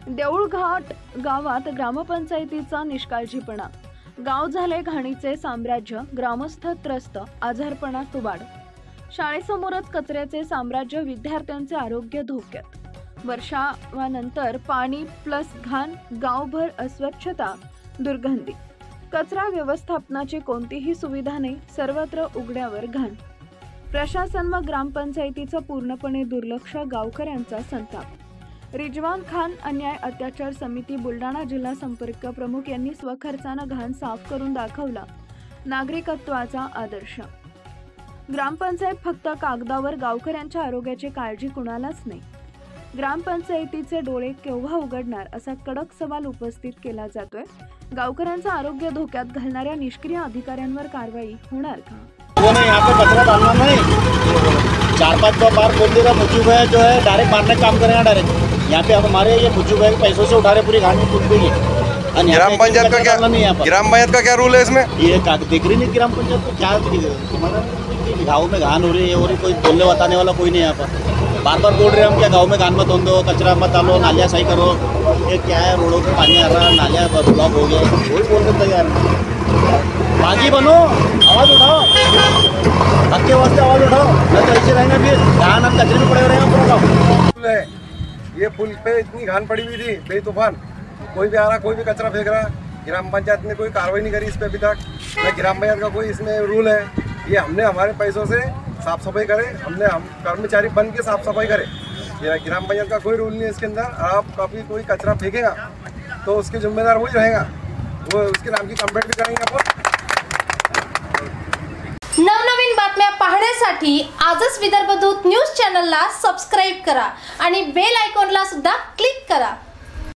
देऊळघाट गावात ग्रामपंचायतीचा निष्काळजीपणा। गाव झाले घाणीचे साम्राज्य, ग्रामस्थ त्रस्त, आजारपणात तुबाड। शाळेसमोरच कचऱ्याचे साम्राज्य, विद्यार्थ्यांचे आरोग्य धोक्यात। वर्षावानंतर पाणी प्लस घाण, गावभर अस्वच्छता, दुर्गंधी। कचरा व्यवस्थापनाची कोणतीही सुविधा नाही, सर्वत्र उघड्यावर घाण। प्रशासन व ग्रामपंचायतीचं पूर्णपणे दुर्लक्ष, गावकऱ्यांचा संताप। रिजवान खान अन्याय अत्याचार समिती बुलढाणा जिल्हा संपर्क प्रमुख यांनी स्वखर्चाने घाण साफ करून दाखवला नागरिकत्वाचा आदर्श। ग्रामपंचायत फक्त कागदावर, गावकऱ्यांच्या आरोग्याची काळजी कुणालाच नाही। ग्रामपंचायतीचे डोळे केव्हा उघडणार असा कडक सवाल उपस्थित केला जातोय। गावकऱ्यांचं आरोग्य धोक्यात घालणाऱ्या निष्क्रिय अधिकाऱ्यांवर कारवाई होणार का? यहाँ पे कचरा डालना नहीं, 4-5 बार बोल दिया मुझे है जो है डायरेक्ट मारने का काम करेगा डायरेक्ट। यहाँ पे हमारे ये मुझे है पैसों से उठा रहे पूरी घाट में कूद गई है। ग्राम पंचायत का क्या रूल है इसमें? ये देख रही नहीं ग्राम पंचायत को क्या तुम्हारा गाँव में घान हो रही है और कोई बोलने बताने वाला कोई नहीं यहाँ पर। बार बार बोल रहे हैं हम क्या गाँव में घान मत होने दो, कचरा मत डालो, नालियाँ सही करो। ये क्या है, रोडों पे पानी आ रहा है, नालियाँ ब्लॉक हो गए, कोई बोलने तैयार नहीं। बागी बनो, आवाज़ उठाओ, हक के वास्ते आवाज़ उठाओ, नहीं तो ऐसे रहेंगे फिर घान हम कचरे में पड़े रहेंगे पूरा गाँव। ये पुल पे इतनी घान पड़ी हुई थी बेतूफान, कोई भी आ रहा कोई भी कचरा फेंक रहा। ग्राम पंचायत ने कोई कार्रवाई नहीं करी इस पे अभी तक। न ग्राम पंचायत का कोई इसमें रूल है। ये हमने हमारे पैसों से साफ सफाई करे, हम कर्मचारी बन के साफ सफाई करे। ये ग्राम पंचायत का कोई रूल नहीं है इसके अंदर। आप कभी कोई कचरा फेंकेगा तो उसके जिम्मेदार वही रहेगा, वो उसके नाम की कंप्लेंट भी करेंगे आपण। नवनवीन बातम्या पाहण्यासाठी आजच विदर्भ दूत न्यूज चॅनलला सबस्क्राइब करा आणि बेल आयकॉनला सुद्धा क्लिक करा।